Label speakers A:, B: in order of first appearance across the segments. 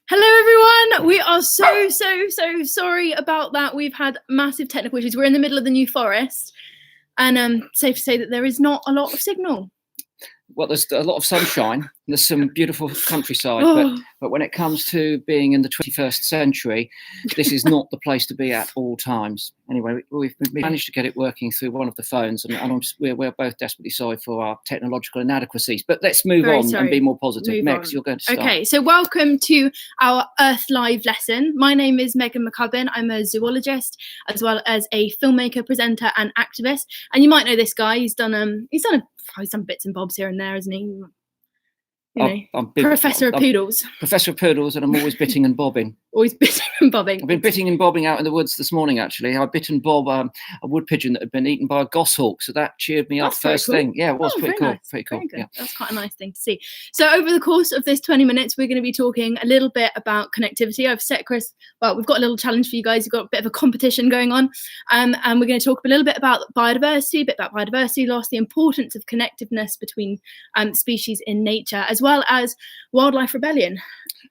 A: Hello everyone, we are so sorry about that. We've had massive technical issues. We're in the middle of the New Forest, and safe to say that there is not a lot of signal.
B: Well, there's a lot of sunshine. There's some beautiful countryside, but when it comes to being in the 21st century, this is not the place to be at all times. Anyway, we've managed to get it working through one of the phones, and we're both desperately sorry for our technological inadequacies. But let's move on and be more positive. Megs, you're going to start.
A: Okay, so welcome to our Earth Live lesson. My name is McCubbin. I'm a zoologist as well as a filmmaker, presenter, and activist. And you might know this guy. He's done some bits and bobs here and there, isn't he? I'm Professor of Poodles.
B: Professor of Poodles, and I'm always bitting and bobbing.
A: Always bitting and bobbing.
B: I've been bitting and bobbing out in the woods this morning, actually. I bit and bob a wood pigeon that had been eaten by a goshawk, so that cheered me up first thing. Yeah, it was pretty cool.
A: Nice.
B: Pretty cool.
A: Very good.
B: Yeah.
A: That's quite a nice thing to see. So over the course of this 20 minutes, we're going to be talking a little bit about connectivity. I've set Chris, well, we've got a little challenge for you guys. We've got a bit of a competition going on, and we're going to talk a little bit about biodiversity, a bit about biodiversity loss, the importance of connectiveness between species in nature, as well as wildlife rebellion.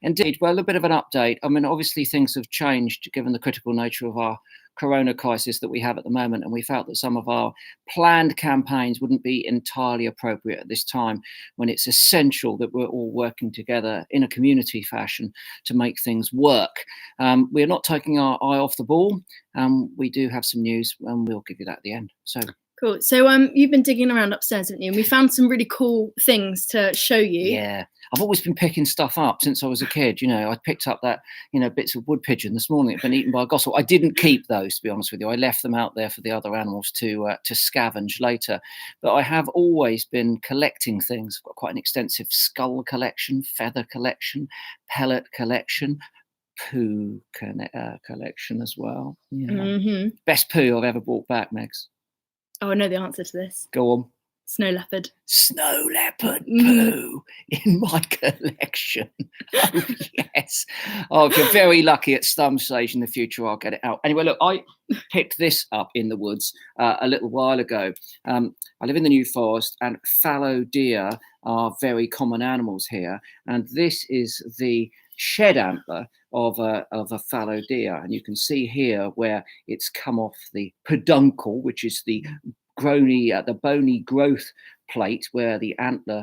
B: Indeed. Well, a bit of an update. I mean, obviously things have changed given the critical nature of our corona crisis that we have at the moment, and we felt that some of our planned campaigns wouldn't be entirely appropriate at this time when it's essential that we're all working together in a community fashion to make things work. We're not taking our eye off the ball. We do have some news, and we'll give you that at the end. So
A: cool. So you've been digging around upstairs, haven't you? And we found some really cool things to show you.
B: Yeah. I've always been picking stuff up since I was a kid. I picked up that, bits of wood pigeon this morning that had been eaten by a goshawk. I didn't keep those, to be honest with you. I left them out there for the other animals to scavenge later. But I have always been collecting things. I've got quite an extensive skull collection, feather collection, pellet collection, poo collection as well. Yeah. Mm-hmm. Best poo I've ever brought back, Megs.
A: Oh, I know the answer to this.
B: Go on.
A: Snow leopard.
B: Snow leopard poo in my collection. Oh, yes. Oh, if you're very lucky at some stage in the future, I'll get it out. Anyway, look, I picked this up in the woods a little while ago. I live in the New Forest, and fallow deer are very common animals here. And this is the shed antler of a fallow deer. And you can see here where it's come off the peduncle, which is the bony growth plate where the antler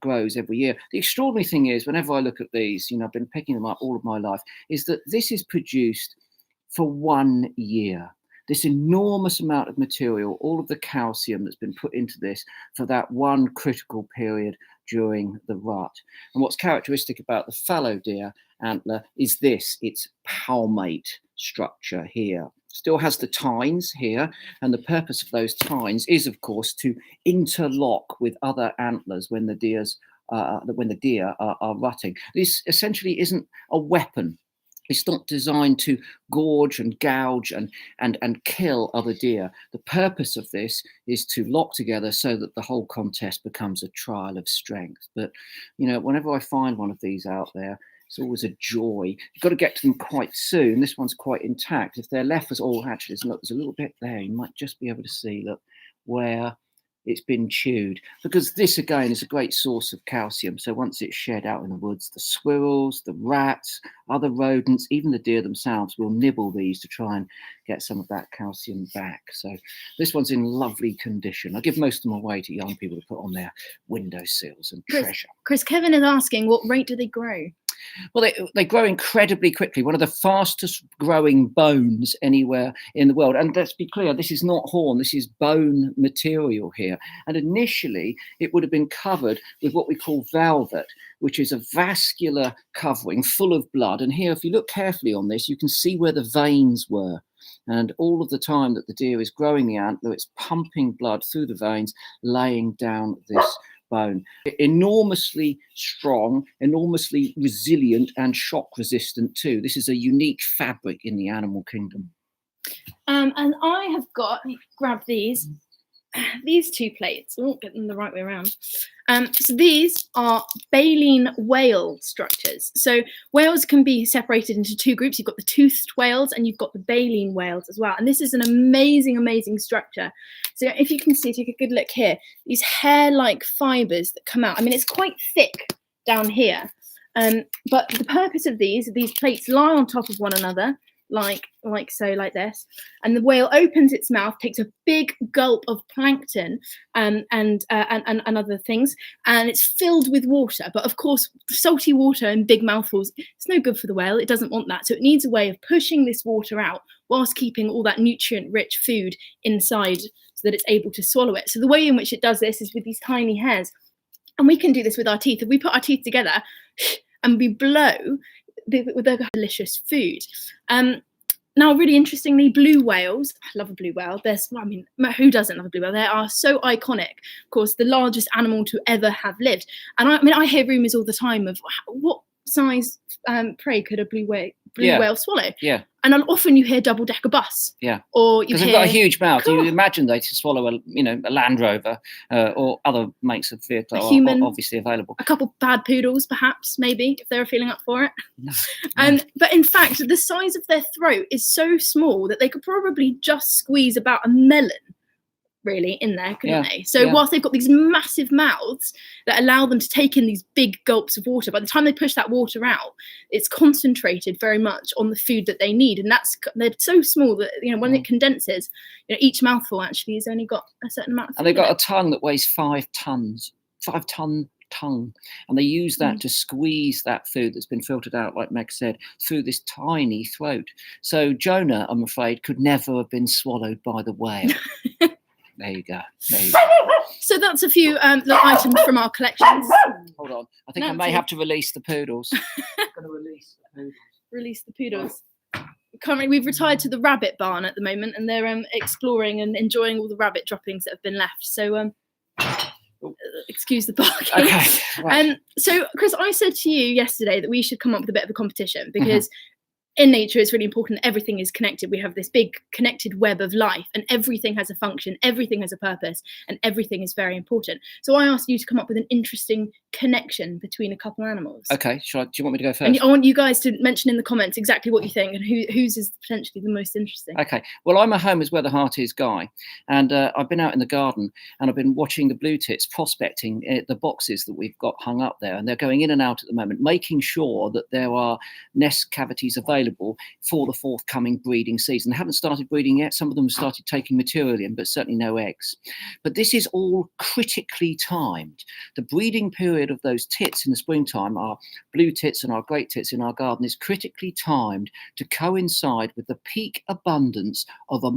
B: grows every year. The extraordinary thing is, whenever I look at these, I've been picking them up all of my life, is that this is produced for 1 year. This enormous amount of material, all of the calcium that's been put into this for that one critical period during the rut. And what's characteristic about the fallow deer antler is its palmate structure here. Still has the tines here, and the purpose of those tines is, of course, to interlock with other antlers when the deer are rutting. This essentially isn't a weapon. It's not designed to gorge and gouge and kill other deer. The purpose of this is to lock together so that the whole contest becomes a trial of strength. But, whenever I find one of these out there, it's always a joy. You've got to get to them quite soon. This one's quite intact. If they're left as all hatches, look, there's a little bit there. You might just be able to see, look, where it's been chewed. Because this, again, is a great source of calcium. So once it's shed out in the woods, the squirrels, the rats, other rodents, even the deer themselves will nibble these to try and get some of that calcium back. So this one's in lovely condition. I give most of them away to young people to put on their windowsills and treasure.
A: Chris, Kevin is asking, what rate do they grow?
B: Well, they grow incredibly quickly. One of the fastest growing bones anywhere in the world. And let's be clear, this is not horn, this is bone material here. And initially, it would have been covered with what we call velvet, which is a vascular covering full of blood. And here, if you look carefully on this, you can see where the veins were. And all of the time that the deer is growing the antler, it's pumping blood through the veins, laying down this bone. Enormously strong, enormously resilient, and shock resistant too. This is a unique fabric in the animal kingdom.
A: And I have grab these. these two plates, oh, get them the right way around. So these are baleen whale structures. So whales can be separated into two groups. You've got the toothed whales and you've got the baleen whales as well. And this is an amazing, amazing structure. So if you can see, take a good look here, these hair-like fibers that come out. I mean, it's quite thick down here. But the purpose of these plates lie on top of one another, like so, like this, and the whale opens its mouth, takes a big gulp of plankton and other things, and it's filled with water. But of course, salty water and big mouthfuls, it's no good for the whale. It doesn't want that, so it needs a way of pushing this water out whilst keeping all that nutrient-rich food inside, so that it's able to swallow it. So the way in which it does this is with these tiny hairs, and we can do this with our teeth. If we put our teeth together and we blow, with a delicious food. Now, really interestingly, blue whales, I love a blue whale. I mean, who doesn't love a blue whale? They are so iconic. Of course, the largest animal to ever have lived. And I hear rumours all the time of what size prey could a blue whale swallow?
B: Yeah.
A: And often you hear double-decker bus.
B: Yeah.
A: Or you hear,
B: because they've got a huge mouth.
A: Cool.
B: You imagine they to swallow a Land Rover or other makes of vehicle are obviously available.
A: A couple bad poodles, perhaps, maybe, if they were feeling up for it.
B: No.
A: But in fact, the size of their throat is so small that they could probably just squeeze about a melon, really, in there, couldn't they? So whilst they've got these massive mouths that allow them to take in these big gulps of water, by the time they push that water out, it's concentrated very much on the food that they need. And they're so small that, when it condenses, each mouthful actually has only got a certain amount of food.
B: And they've got a tongue that weighs 5 tons, 5-ton tongue, and they use that to squeeze that food that's been filtered out, like Meg said, through this tiny throat. So Jonah, I'm afraid, could never have been swallowed by the whale. There you go.
A: So that's a few little items from our collections.
B: Hold on. I think I may have to release the poodles. I'm going to release the poodles.
A: Release the poodles. Currently, we've retired to the rabbit barn at the moment, and they're exploring and enjoying all the rabbit droppings that have been left. So, excuse the barking.
B: Okay. Right.
A: So, Chris, I said to you yesterday that we should come up with a bit of a competition because in nature, it's really important that everything is connected. We have this big connected web of life, and everything has a function, everything has a purpose, and everything is very important. So I asked you to come up with an interesting connection between a couple of animals.
B: Okay, do you want me to go first?
A: And I want you guys to mention in the comments exactly what you think and whose is potentially the most interesting.
B: Okay, well, I'm a home is where the heart is guy, and I've been out in the garden and I've been watching the blue tits prospecting the boxes that we've got hung up there, and they're going in and out at the moment, making sure that there are nest cavities available for the forthcoming breeding season. They haven't started breeding yet. Some of them have started taking material in, but certainly no eggs. But this is all critically timed. The breeding period of those tits in the springtime, our blue tits and our great tits in our garden, is critically timed to coincide with the peak abundance of a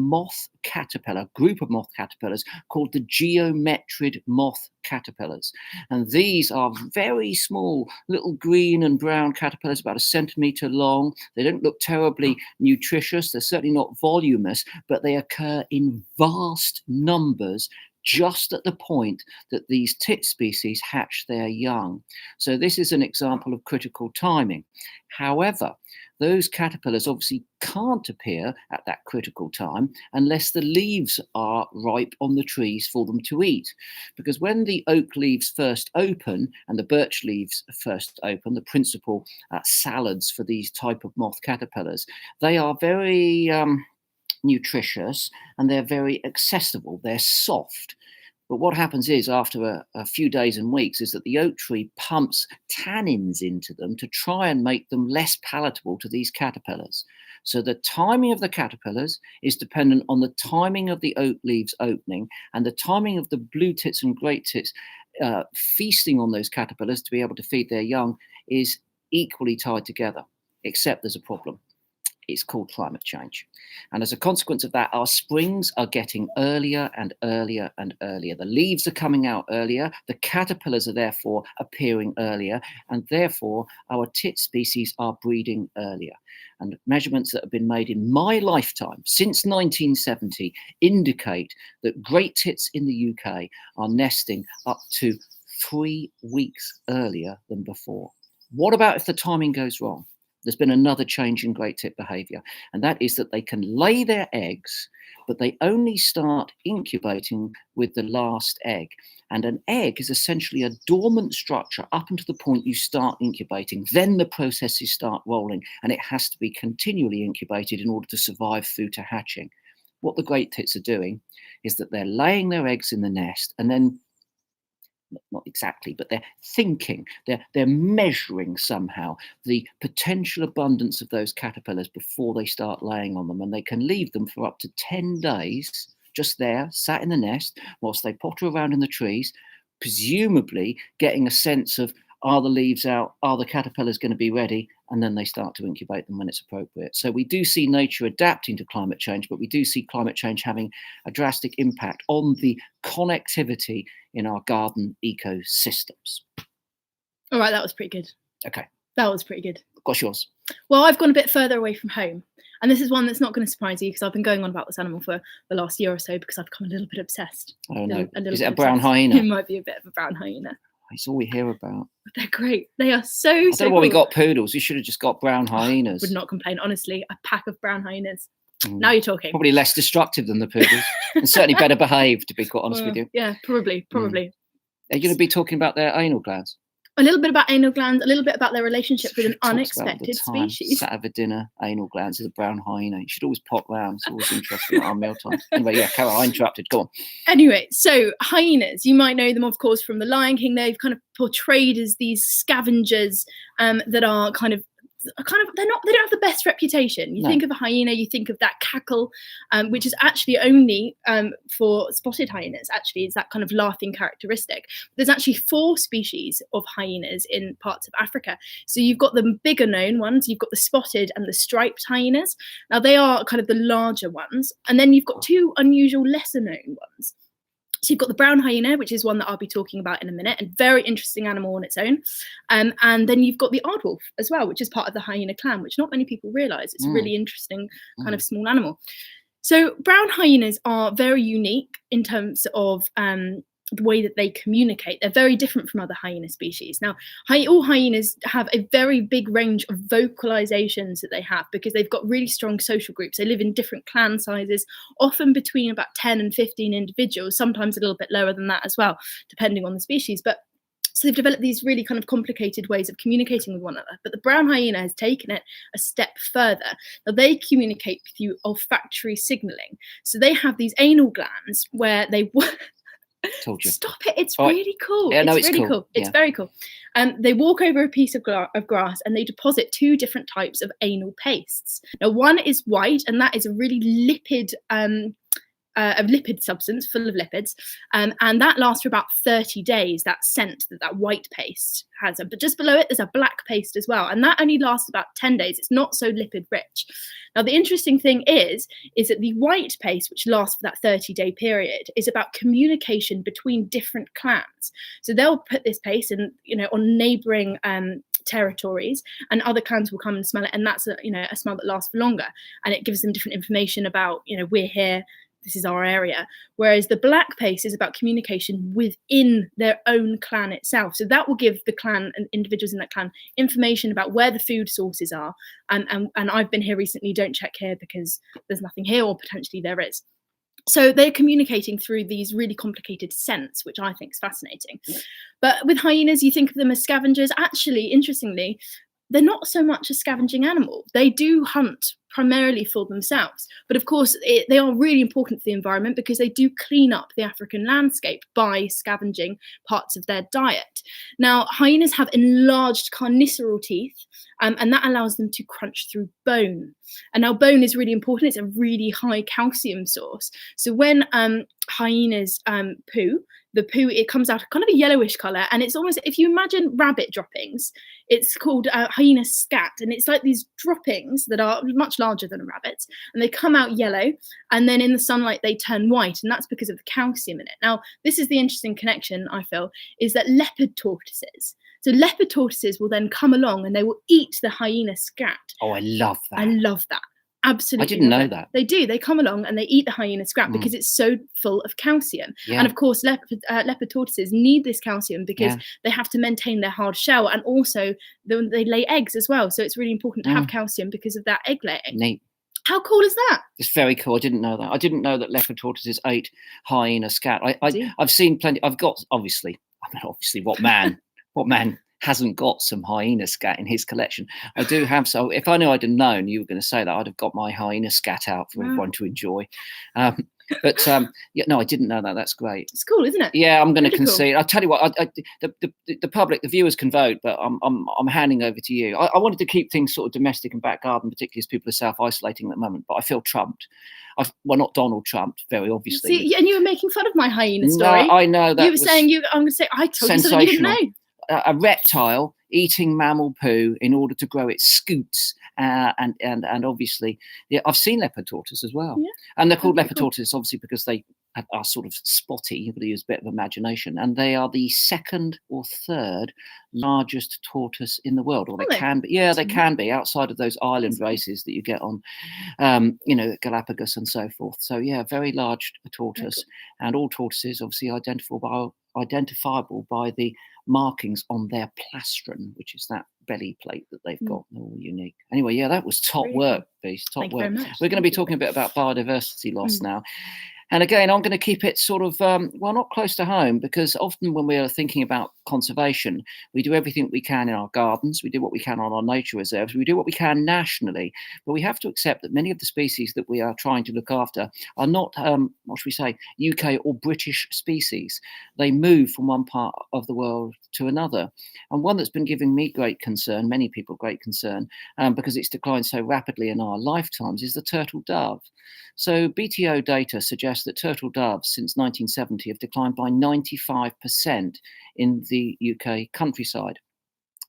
B: group of moth caterpillars called the geometrid moth caterpillars. And these are very small little green and brown caterpillars, about 1 centimetre long. They don't look terribly nutritious. They're certainly not voluminous, but they occur in vast numbers just at the point that these tit species hatch their young. So this is an example of critical timing. However, those caterpillars obviously can't appear at that critical time unless the leaves are ripe on the trees for them to eat. Because when the oak leaves first open and the birch leaves first open, the principal salads for these type of moth caterpillars, they are very nutritious and they're very accessible. They're soft. But what happens is, after a few days and weeks, is that the oak tree pumps tannins into them to try and make them less palatable to these caterpillars. So the timing of the caterpillars is dependent on the timing of the oak leaves opening, and the timing of the blue tits and great tits feasting on those caterpillars to be able to feed their young is equally tied together, except there's a problem. It's called climate change. And as a consequence of that, our springs are getting earlier and earlier and earlier. The leaves are coming out earlier. The caterpillars are therefore appearing earlier. And therefore, our tit species are breeding earlier. And measurements that have been made in my lifetime since 1970 indicate that great tits in the UK are nesting up to 3 weeks earlier than before. What about if the timing goes wrong? there's been another change in great tit behaviour, and that is that they can lay their eggs, but they only start incubating with the last egg. And an egg is essentially a dormant structure up until the point you start incubating. Then the processes start rolling, and it has to be continually incubated in order to survive through to hatching. What the great tits are doing is that they're laying their eggs in the nest, and then, not exactly, but they're thinking, they're measuring somehow the potential abundance of those caterpillars before they start laying on them. And they can leave them for up to 10 days just there, sat in the nest, whilst they potter around in the trees, presumably getting a sense of, are the leaves out? Are the caterpillars going to be ready? And then they start to incubate them when it's appropriate. So we do see nature adapting to climate change, but we do see climate change having a drastic impact on the connectivity in our garden ecosystems.
A: All right, that was pretty good.
B: Okay.
A: That was pretty good.
B: What's yours?
A: Well, I've gone a bit further away from home. And this is one that's not going to surprise you because I've been going on about this animal for the last year or so because I've become a little bit obsessed.
B: Oh, no. Is it
A: bit
B: a brown
A: obsessed.
B: hyena?
A: It might be a bit of a brown hyena.
B: It's all we hear about.
A: They're great. They are so,
B: I don't know why we
A: cool.
B: got poodles. We should have just got brown hyenas.
A: Would not complain. Honestly, a pack of brown hyenas. Now you're talking.
B: Probably less destructive than the poodles. And certainly better behaved, to be quite honest with you.
A: Yeah, probably.
B: Are you going to be talking about their anal glands?
A: A little bit about anal glands, a little bit about their relationship with an unexpected species.
B: Sat over dinner, anal glands is a brown hyena. You should always pop round. It's always interesting at our meal times. Anyway, yeah, Carol, I interrupted. Go on.
A: Anyway, so hyenas, you might know them, of course, from The Lion King. They've kind of portrayed as these scavengers that are kind of they don't have the best reputation. You think of a hyena, you think of that cackle, which is actually only for spotted hyenas. Actually, it's that kind of laughing characteristic. There's actually 4 species of hyenas in parts of Africa. So you've got the bigger known ones, you've got the spotted and the striped hyenas. Now they are kind of the larger ones, and then you've got 2 unusual, lesser known ones. So you've got the brown hyena, which is one that I'll be talking about in a minute, and very interesting animal on its own. And then you've got the aardwolf as well, which is part of the hyena clan, which not many people realise. It's a really interesting kind of small animal. So brown hyenas are very unique in terms of the way that they communicate. They're very different from other hyena species. Now, all hyenas have a very big range of vocalizations that they have because they've got really strong social groups. They live in different clan sizes, often between about 10 and 15 individuals, sometimes a little bit lower than that as well, depending on the species. But so they've developed these really kind of complicated ways of communicating with one another. But the brown hyena has taken it a step further. Now they communicate through olfactory signaling. So they have these anal glands where they
B: Told you.
A: Stop it. It's really cool.
B: Yeah,
A: it's really cool. It's very cool. They walk over a piece of grass and they deposit 2 different types of anal pastes. Now, one is white, and that is a really lipid a lipid substance full of lipids, and that lasts for about 30 days, that scent that white paste has. But just below it, there's a black paste as well, and that only lasts about 10 days. It's not so lipid rich. Now, the interesting thing is that the white paste, which lasts for that 30-day period, is about communication between different clans. So they'll put this paste in, on neighbouring territories, and other clans will come and smell it, and that's a smell that lasts for longer, and it gives them different information about, we're here, this is our area. Whereas the black paste is about communication within their own clan itself. So that will give the clan and individuals in that clan information about where the food sources are. And I've been here recently, don't check here because there's nothing here, or potentially there is. So they're communicating through these really complicated scents, which I think is fascinating. But with hyenas, you think of them as scavengers. Actually, interestingly, they're not so much a scavenging animal. They do hunt primarily for themselves. But of course, they are really important for the environment because they do clean up the African landscape by scavenging parts of their diet. Now, hyenas have enlarged carnivorous teeth, and that allows them to crunch through bone. And now bone is really important. It's a really high calcium source. So when hyenas poo, the poo, it comes out kind of a yellowish colour, and it's almost, if you imagine rabbit droppings, it's called hyena scat, and it's like these droppings that are much larger than a rabbit's, and they come out yellow, and then in the sunlight they turn white, and that's because of the calcium in it. Now, this is the interesting connection, I feel, is that leopard tortoises will then come along and they will eat the hyena scat.
B: Oh, I love that.
A: I love that. Absolutely.
B: I didn't know that.
A: They do. They come along and they eat the hyena scrap because it's so full of calcium.
B: Yeah.
A: And of course, leopard tortoises need this calcium because they have to maintain their hard shell, and also they lay eggs as well. So it's really important to have calcium because of that egg laying.
B: Neat.
A: How cool is that?
B: It's very cool. I didn't know that. I didn't know that leopard tortoises ate hyena scat. I've seen plenty. I've got obviously, what man hasn't got some hyena scat in his collection? I do have. So if I knew I'd have known you were going to say that, I'd have got my hyena scat out for everyone to enjoy. No, I didn't know that. That's great.
A: It's cool, isn't it?
B: Yeah, I'm going to concede. Cool. I'll tell you what. The public, the viewers can vote, but I'm handing over to you. I wanted to keep things sort of domestic and back garden, particularly as people are self-isolating at the moment. But I feel trumped. Well, not Donald Trump, very obviously.
A: See, and you were making fun of my hyena story.
B: No, I know that.
A: You were saying I'm going to say I told you something you didn't know.
B: A reptile eating mammal poo in order to grow its scoots, and obviously, I've seen leopard tortoise as well, and they're called leopard tortoise obviously because they are sort of spotty. You've got to use a bit of imagination, and they are the second or third largest tortoise in the world, or they can be. Yeah, they can be outside of those island races that you get on, Galapagos and so forth. So yeah, very large tortoise, and all tortoises obviously identifiable by the markings on their plastron, which is that belly plate that they've got. They're all unique. Anyway, yeah, that was top work, Beast. Top work. We're going to be talking a bit about biodiversity loss now. And again, I'm going to keep it sort of, not close to home, because often when we are thinking about conservation, we do everything we can in our gardens, we do what we can on our nature reserves, we do what we can nationally, but we have to accept that many of the species that we are trying to look after are not, UK or British species. They move from one part of the world to another. And one that's been giving me great concern, many people great concern, because it's declined so rapidly in our lifetimes, is the turtle dove. So BTO data suggests that turtle doves since 1970 have declined by 95% in the UK countryside.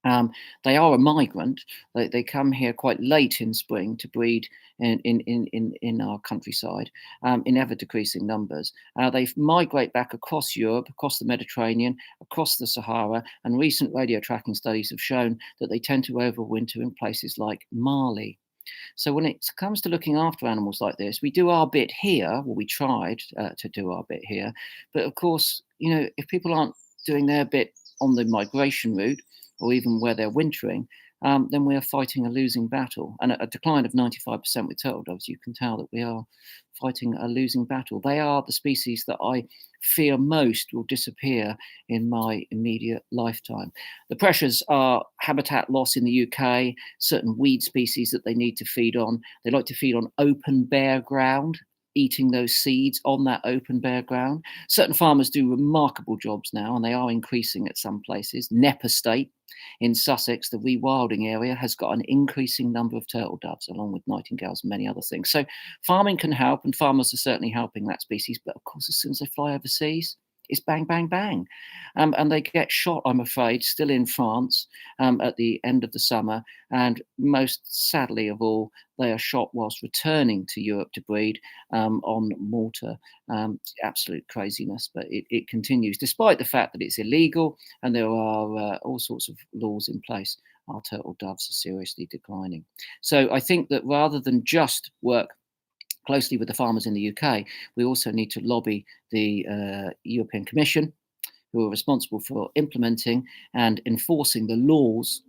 B: They are a migrant. They come here quite late in spring to breed in our countryside, in ever decreasing numbers. They migrate back across Europe, across the Mediterranean, across the Sahara, and recent radio tracking studies have shown that they tend to overwinter in places like Mali. So when it comes to looking after animals like this, we do our bit here. Well, we tried to do our bit here. But of course, if people aren't doing their bit on the migration route, or even where they're wintering, then we are fighting a losing battle. And a decline of 95% with turtle doves, you can tell that we are fighting a losing battle. They are the species that I fear most will disappear in my immediate lifetime. The pressures are habitat loss in the UK, certain weed species that they need to feed on. They like to feed on open, bare ground, eating those seeds on that open bare ground. Certain farmers do remarkable jobs now, and they are increasing at some places. Knepp Estate in Sussex, the rewilding area, has got an increasing number of turtle doves, along with nightingales and many other things. So farming can help, and farmers are certainly helping that species. But of course, as soon as they fly overseas, it's bang, bang, bang. And they get shot, I'm afraid, still in France at the end of the summer. And most sadly of all, they are shot whilst returning to Europe to breed on Malta. Absolute craziness, but it continues. Despite the fact that it's illegal and there are all sorts of laws in place, our turtle doves are seriously declining. So I think that rather than just work closely with the farmers in the UK, we also need to lobby the European Commission, who are responsible for implementing and enforcing the laws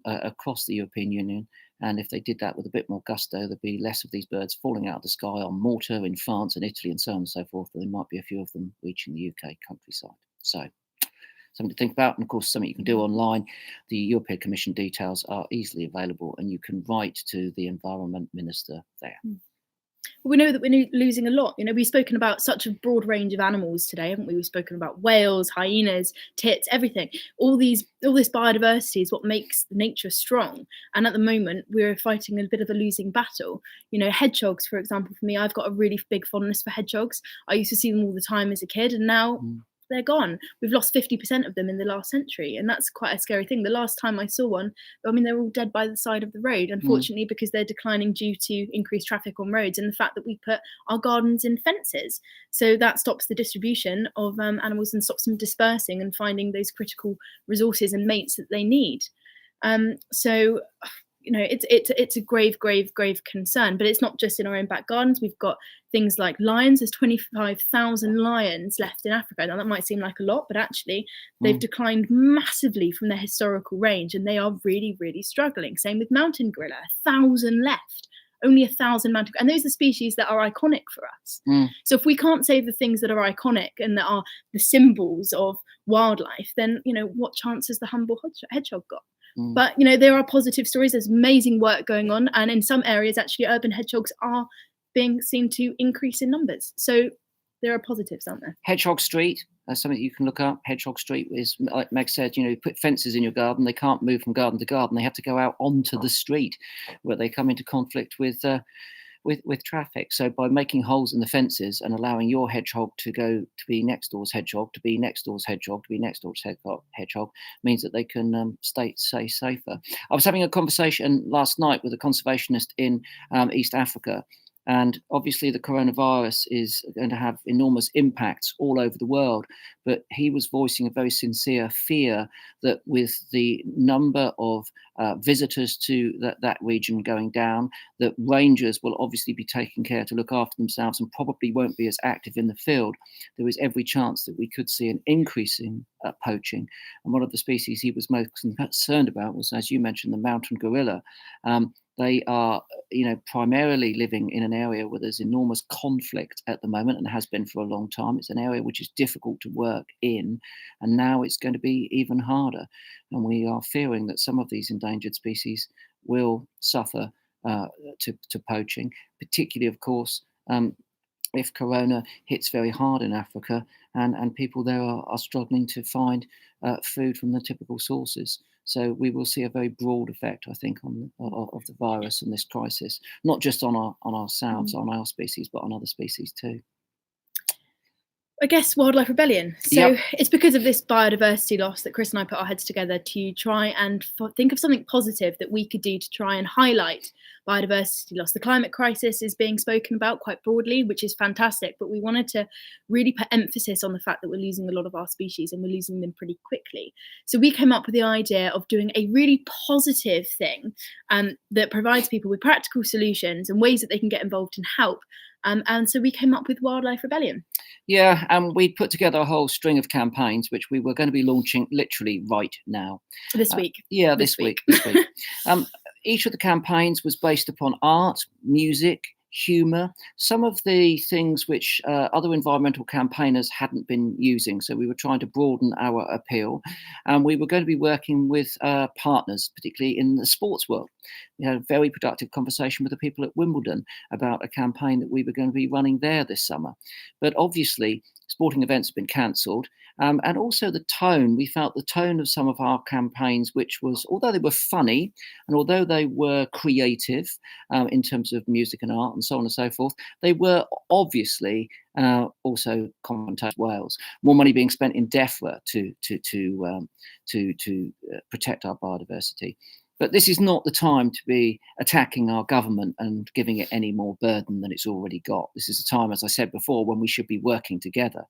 B: across the European Union. And if they did that with a bit more gusto, there'd be less of these birds falling out of the sky on Malta, in France and Italy and so on and so forth. But there might be a few of them reaching the UK countryside. So something to think about, and of course something you can do online. The European Commission details are easily available, and you can write to the Environment Minister there.
A: We know that we're losing a lot. We've spoken about such a broad range of animals today, haven't we? We've spoken about whales, hyenas, tits, everything. All this biodiversity is what makes nature strong. And at the moment, we're fighting a bit of a losing battle. Hedgehogs, for example, for me, I've got a really big fondness for hedgehogs. I used to see them all the time as a kid, and now they're gone. We've lost 50% of them in the last century, and that's quite a scary thing. The last time I saw one, they're all dead by the side of the road, unfortunately, because they're declining due to increased traffic on roads and the fact that we put our gardens in fences. So that stops the distribution of animals and stops them dispersing and finding those critical resources and mates that they need. So it's a grave concern. But it's not just in our own back gardens. We've got things like lions. There's 25,000 lions left in Africa. Now that might seem like a lot, but actually they've declined massively from their historical range, and they are really struggling. Same with mountain gorilla, 1,000 left. Only 1,000 mountain, and those are species that are iconic for us. So if we can't save the things that are iconic and that are the symbols of wildlife, then what chance has the humble hedgehog got? But there are positive stories. There's amazing work going on, and in some areas actually urban hedgehogs are being seen to increase in numbers. So there are positives, aren't there?
B: Hedgehog Street, that's something you can look up. Hedgehog Street is, like Meg said, you put fences in your garden. They can't move from garden to garden. They have to go out onto the street, where they come into conflict with traffic. So by making holes in the fences and allowing your hedgehog to go to be next door's hedgehog, to be next door's hedgehog, to be next door's hedgehog, means that they can stay safer. I was having a conversation last night with a conservationist in East Africa. And obviously the coronavirus is going to have enormous impacts all over the world. But he was voicing a very sincere fear that with the number of visitors to that region going down, that rangers will obviously be taking care to look after themselves and probably won't be as active in the field. There is every chance that we could see an increase in poaching. And one of the species he was most concerned about was, as you mentioned, the mountain gorilla. They are, primarily living in an area where there's enormous conflict at the moment, and has been for a long time. It's an area which is difficult to work in, and now it's going to be even harder. And we are fearing that some of these endangered species will suffer to poaching, particularly, of course, if corona hits very hard in Africa, and people there are struggling to find food from the typical sources. So we will see a very broad effect, I think, of the virus and this crisis, not just on ourselves, on our species, but on other species too.
A: I guess wildlife rebellion. So it's because of this biodiversity loss that Chris and I put our heads together to try and think of something positive that we could do to try and highlight biodiversity loss. The climate crisis is being spoken about quite broadly, which is fantastic, but we wanted to really put emphasis on the fact that we're losing a lot of our species, and we're losing them pretty quickly. So we came up with the idea of doing a really positive thing that provides people with practical solutions and ways that they can get involved and help. And so we came up with Wildlife Rebellion.
B: Yeah, and we put together a whole string of campaigns, which we were going to be launching literally right now.
A: This week.
B: This week. Each of the campaigns was based upon art, music, humour, some of the things which other environmental campaigners hadn't been using. So we were trying to broaden our appeal, and we were going to be working with partners, particularly in the sports world. We had a very productive conversation with the people at Wimbledon about a campaign that we were going to be running there this summer. But obviously, sporting events have been cancelled. And also the tone, we felt the tone of some of our campaigns, which was, although they were funny and although they were creative in terms of music and art and so on and so forth, they were obviously also commentated Wales. More money being spent in DEFRA to protect our biodiversity. But this is not the time to be attacking our government and giving it any more burden than it's already got. This is a time, as I said before, when we should be working together.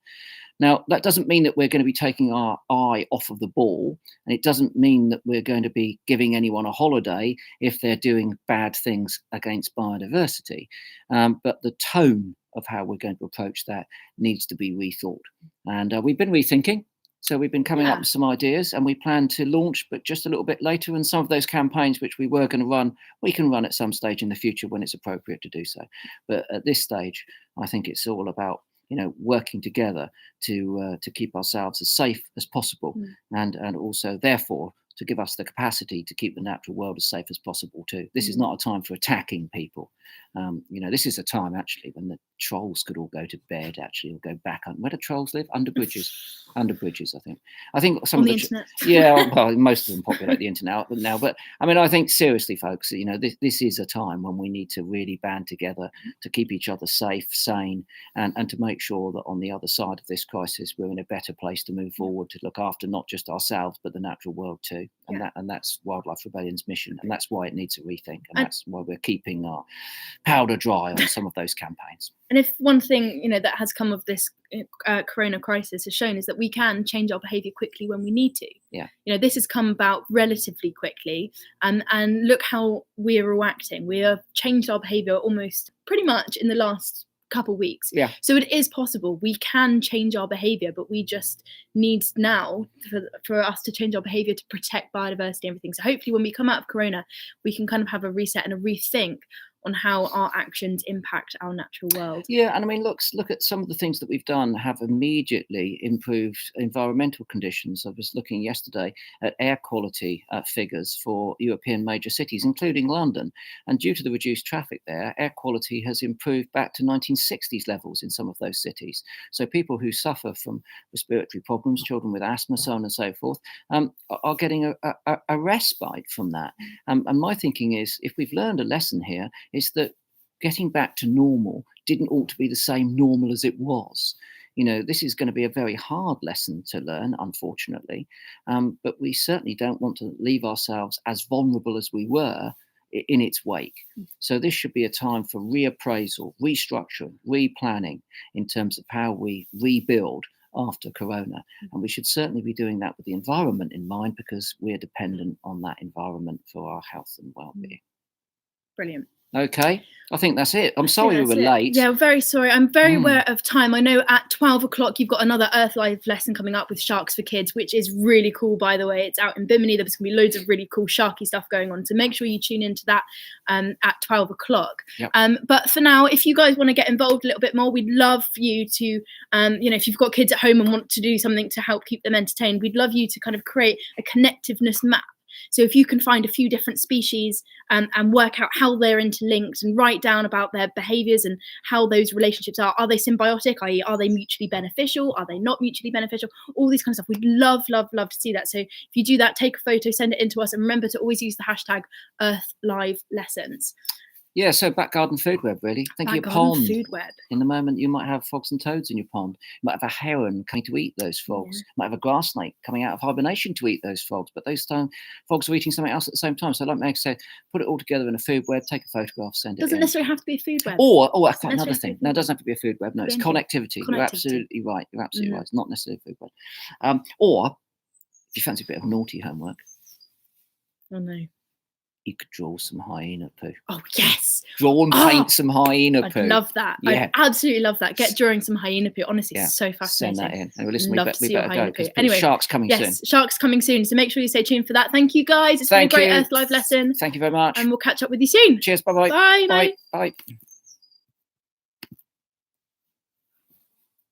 B: Now, that doesn't mean that we're going to be taking our eye off of the ball, and it doesn't mean that we're going to be giving anyone a holiday if they're doing bad things against biodiversity. But the tone of how we're going to approach that needs to be rethought. And we've been rethinking. So we've been coming up with some ideas, and we plan to launch, but just a little bit later. And some of those campaigns which we were going to run, we can run at some stage in the future when it's appropriate to do so. But at this stage, I think it's all about working together to keep ourselves as safe as possible, and also therefore to give us the capacity to keep the natural world as safe as possible too. This is not a time for attacking people. This is a time actually when the trolls could all go to bed, actually, or go back. Where do trolls live? Under bridges. Under bridges, I think. I think some
A: on
B: of
A: the internet.
B: Yeah, well, most of them populate the internet now. But I mean, I think seriously, folks, this is a time when we need to really band together to keep each other safe, sane, and to make sure that on the other side of this crisis, we're in a better place to move forward, to look after not just ourselves, but the natural world too. and that's Wildlife Rebellion's mission, and that's why it needs a rethink, and that's why we're keeping our powder dry on some of those campaigns.
A: And if one thing, you know, that has come of this corona crisis has shown is that we can change our behaviour quickly when we need to.
B: Yeah.
A: You know, this has come about relatively quickly, and look how we are reacting. We have changed our behaviour almost pretty much in the last couple of weeks.
B: Yeah.
A: So it is possible. We can change our behaviour, but we just need now for us to change our behaviour to protect biodiversity and everything. So hopefully when we come out of corona, we can kind of have a reset and a rethink on how our actions impact our natural world.
B: Yeah, and I mean, look at some of the things that we've done have immediately improved environmental conditions. I was looking yesterday at air quality figures for European major cities, including London. And due to the reduced traffic there, air quality has improved back to 1960s levels in some of those cities. So people who suffer from respiratory problems, children with asthma, so on and so forth, are getting a respite from that. And my thinking is, if we've learned a lesson here, is that getting back to normal didn't ought to be the same normal as it was. You know, this is going to be a very hard lesson to learn, unfortunately, but we certainly don't want to leave ourselves as vulnerable as we were in its wake. So this should be a time for reappraisal, restructuring, replanning in terms of how we rebuild after corona. And we should certainly be doing that with the environment in mind, because we're dependent on that environment for our health and well-being.
A: Brilliant.
B: Okay, I think that's it. I'm sorry we were late.
A: Yeah, very sorry. I'm very aware of time. I know at 12 o'clock you've got another Earth Life lesson coming up with Sharks for Kids, which is really cool, by the way. It's out in Bimini. There's going to be loads of really cool sharky stuff going on. So make sure you tune into that at 12 o'clock.
B: Yep.
A: But for now, if you guys want to get involved a little bit more, we'd love for you to, you know, if you've got kids at home and want to do something to help keep them entertained, we'd love you to kind of create a connectiveness map. So if you can find a few different species and work out how they're interlinked and write down about their behaviours and how those relationships are they symbiotic, i.e. are they mutually beneficial, are they not mutually beneficial, all these kind of stuff. We'd love to see that. So if you do that, take a photo, send it in to us, and remember to always use the hashtag #EarthLiveLessons.
B: Yeah, so back garden food web, really. Think of your pond.
A: Food web.
B: In the moment, you might have frogs and toads in your pond. You might have a heron coming to eat those frogs. You might have a grass snake coming out of hibernation to eat those frogs. But those frogs are eating something else at the same time. So like Meg said, put it all together in a food web, take a photograph, send it
A: Doesn't
B: in.
A: necessarily have to be a food web.
B: Or I've got another thing. No, it doesn't have to be a food web. No, it's connectivity. You're absolutely right. You're absolutely right. It's not necessarily a food web. Or if you fancy a bit of naughty homework.
A: Oh, no.
B: You could draw some hyena poo.
A: Oh, yes.
B: Draw and paint some hyena poo.
A: I'd love that.
B: Yeah.
A: I'd absolutely love that. Get drawing some hyena poo. Honestly, it's so fascinating.
B: Send that in. Anyway, listen, we better go, because
A: anyway,
B: Sharks coming soon.
A: Yes, Sharks coming soon. So make sure you stay tuned for that. Thank you, guys. It's been a great Earth Live lesson.
B: Thank you very much.
A: And we'll catch up with you soon.
B: Cheers. Bye-bye.
A: Bye.
B: Bye.